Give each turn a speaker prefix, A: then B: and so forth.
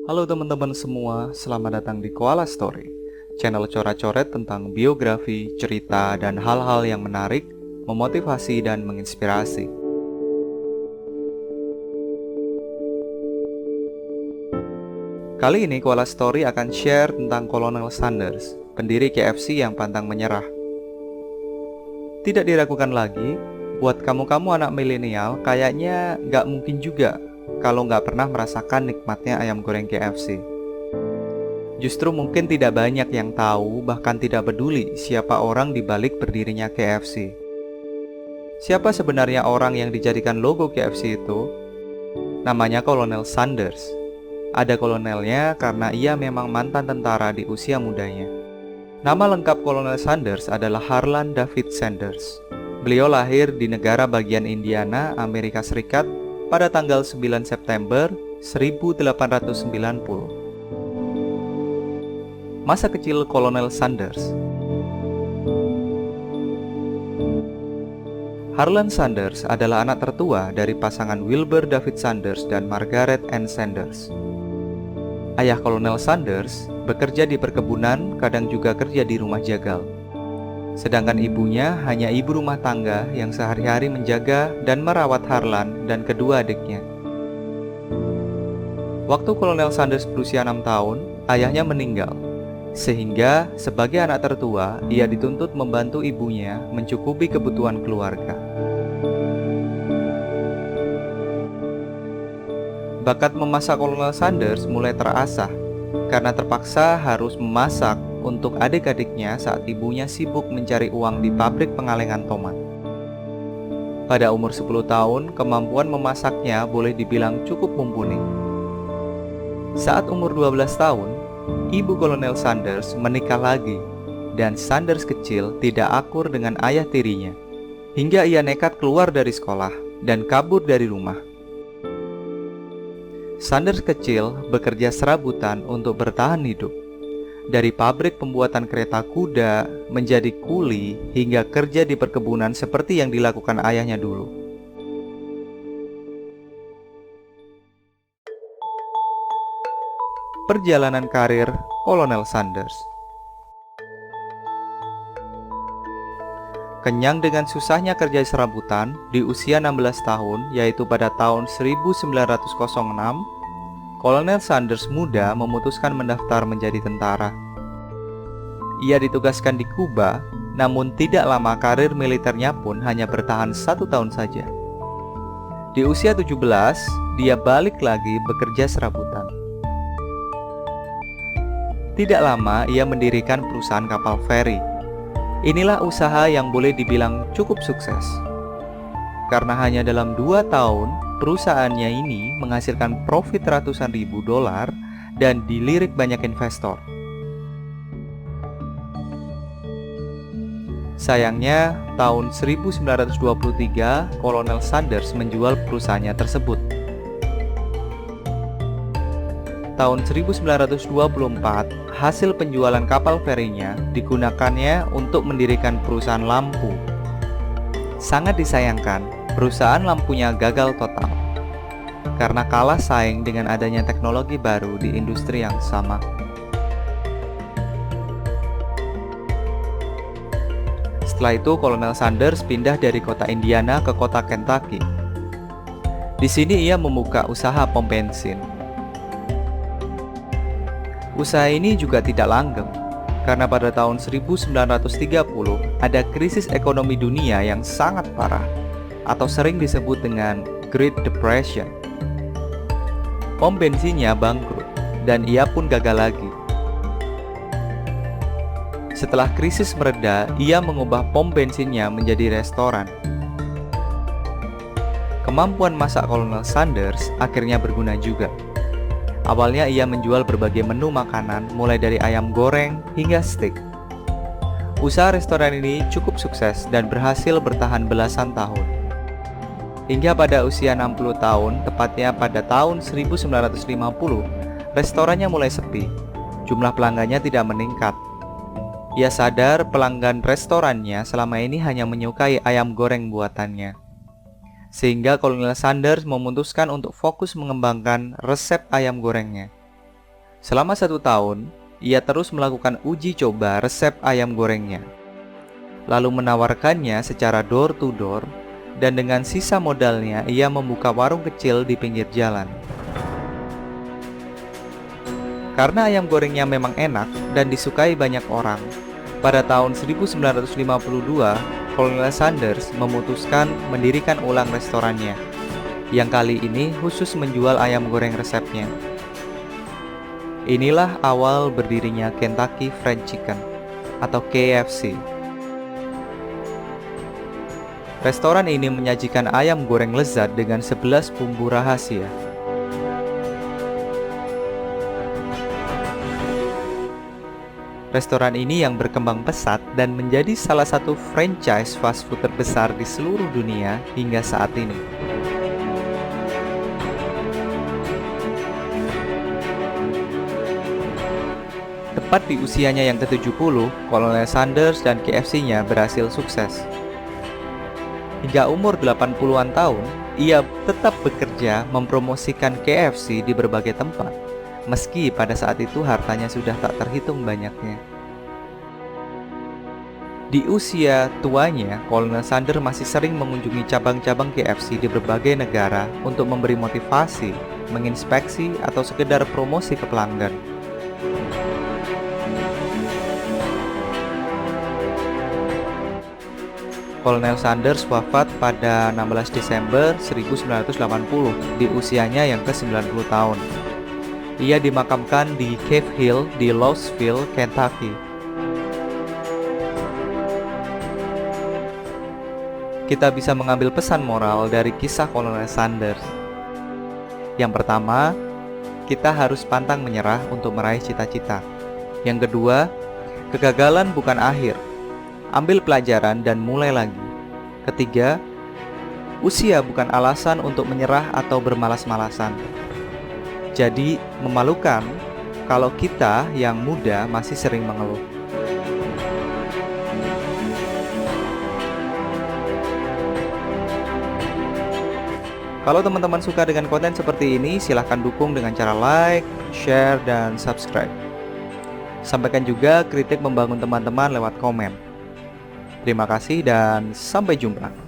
A: Halo teman-teman semua, selamat datang di Koala Story, channel coret-coret tentang biografi, cerita, dan hal-hal yang menarik, memotivasi, dan menginspirasi. Kali ini Koala Story akan share tentang Kolonel Sanders, pendiri KFC yang pantang menyerah. Tidak diragukan lagi, buat kamu-kamu anak milenial kayaknya nggak mungkin juga kalau nggak pernah merasakan nikmatnya ayam goreng KFC. Justru mungkin tidak banyak yang tahu, bahkan tidak peduli siapa orang di balik berdirinya KFC. Siapa sebenarnya orang yang dijadikan logo KFC itu? Namanya Kolonel Sanders. Ada kolonelnya karena ia memang mantan tentara di usia mudanya. Nama lengkap Kolonel Sanders adalah Harlan David Sanders. Beliau lahir di negara bagian Indiana, Amerika Serikat pada tanggal 9 September 1890. Masa kecil Kolonel Sanders. Harlan Sanders adalah anak tertua dari pasangan Wilbur David Sanders dan Margaret Ann Sanders. Ayah Kolonel Sanders bekerja di perkebunan, kadang juga kerja di rumah jagal. Sedangkan ibunya hanya ibu rumah tangga yang sehari-hari menjaga dan merawat Harlan dan kedua adiknya. Waktu Kolonel Sanders berusia 6 tahun, ayahnya meninggal. Sehingga sebagai anak tertua, ia dituntut membantu ibunya mencukupi kebutuhan keluarga. Bakat memasak Kolonel Sanders mulai terasah karena terpaksa harus memasak untuk adik-adiknya saat ibunya sibuk mencari uang di pabrik pengalengan tomat. Pada umur 10 tahun, kemampuan memasaknya boleh dibilang cukup mumpuni. Saat umur 12 tahun, ibu Kolonel Sanders menikah lagi, dan Sanders kecil tidak akur dengan ayah tirinya, hingga ia nekat keluar dari sekolah dan kabur dari rumah. Sanders kecil bekerja serabutan untuk bertahan hidup. Dari pabrik pembuatan kereta kuda, menjadi kuli, hingga kerja di perkebunan seperti yang dilakukan ayahnya dulu. Perjalanan karir Kolonel Sanders. Kenyang dengan susahnya kerja serabutan, di usia 16 tahun, yaitu pada tahun 1906, Kolonel Sanders muda memutuskan mendaftar menjadi tentara. Ia ditugaskan di Kuba, namun tidak lama karir militernya pun hanya bertahan 1 tahun saja. Di usia 17, dia balik lagi bekerja serabutan. Tidak lama ia mendirikan perusahaan kapal feri. Inilah usaha yang boleh dibilang cukup sukses. Karena hanya dalam 2 tahun, perusahaannya ini menghasilkan profit ratusan ribu dolar dan dilirik banyak investor. Sayangnya, tahun 1923, Kolonel Sanders menjual perusahaannya tersebut. Tahun 1924, hasil penjualan kapal ferinya digunakannya untuk mendirikan perusahaan lampu. Sangat disayangkan, perusahaan lampunya gagal total karena kalah saing dengan adanya teknologi baru di industri yang sama. Setelah itu, Kolonel Sanders pindah dari kota Indiana ke kota Kentucky. Di sini ia membuka usaha pom bensin. Usaha ini juga tidak langgeng, karena pada tahun 1930 ada krisis ekonomi dunia yang sangat parah, atau sering disebut dengan Great Depression. Pom bensinnya bangkrut, dan ia pun gagal lagi. Setelah krisis mereda, ia mengubah pom bensinnya menjadi restoran. Kemampuan masak Kolonel Sanders akhirnya berguna juga. Awalnya ia menjual berbagai menu makanan, mulai dari ayam goreng hingga steak. Usaha restoran ini cukup sukses dan berhasil bertahan belasan tahun. Hingga pada usia 60 tahun, tepatnya pada tahun 1950, restorannya mulai sepi. Jumlah pelanggannya tidak meningkat. Ia sadar pelanggan restorannya selama ini hanya menyukai ayam goreng buatannya. Sehingga Kolonel Sanders memutuskan untuk fokus mengembangkan resep ayam gorengnya. Selama 1 tahun, ia terus melakukan uji coba resep ayam gorengnya, lalu menawarkannya secara door to door, dan dengan sisa modalnya ia membuka warung kecil di pinggir jalan. Karena ayam gorengnya memang enak dan disukai banyak orang, pada tahun 1952, Colonel Sanders memutuskan mendirikan ulang restorannya, yang kali ini khusus menjual ayam goreng resepnya. Inilah awal berdirinya Kentucky Fried Chicken atau KFC. Restoran ini menyajikan ayam goreng lezat dengan 11 bumbu rahasia. Restoran ini yang berkembang pesat dan menjadi salah satu franchise fast food terbesar di seluruh dunia hingga saat ini. Tepat di usianya yang ke-70, Colonel Sanders dan KFC-nya berhasil sukses. Hingga umur 80-an tahun, ia tetap bekerja mempromosikan KFC di berbagai tempat, meski pada saat itu hartanya sudah tak terhitung banyaknya. Di usia tuanya, Colonel Sanders masih sering mengunjungi cabang-cabang KFC di berbagai negara untuk memberi motivasi, menginspeksi, atau sekedar promosi ke pelanggan. Colonel Sanders wafat pada 16 Desember 1980 di usianya yang ke-90 tahun. Ia dimakamkan di Cave Hill di Louisville, Kentucky. Kita bisa mengambil pesan moral dari kisah Colonel Sanders. Yang pertama, kita harus pantang menyerah untuk meraih cita-cita. Yang kedua, kegagalan bukan akhir. Ambil pelajaran dan mulai lagi. Ketiga, usia bukan alasan untuk menyerah atau bermalas-malasan. Jadi, memalukan kalau kita yang muda masih sering mengeluh. Kalau teman-teman suka dengan konten seperti ini, silahkan dukung dengan cara like, share, dan subscribe. Sampaikan juga kritik membangun teman-teman lewat komen. Terima kasih dan sampai jumpa.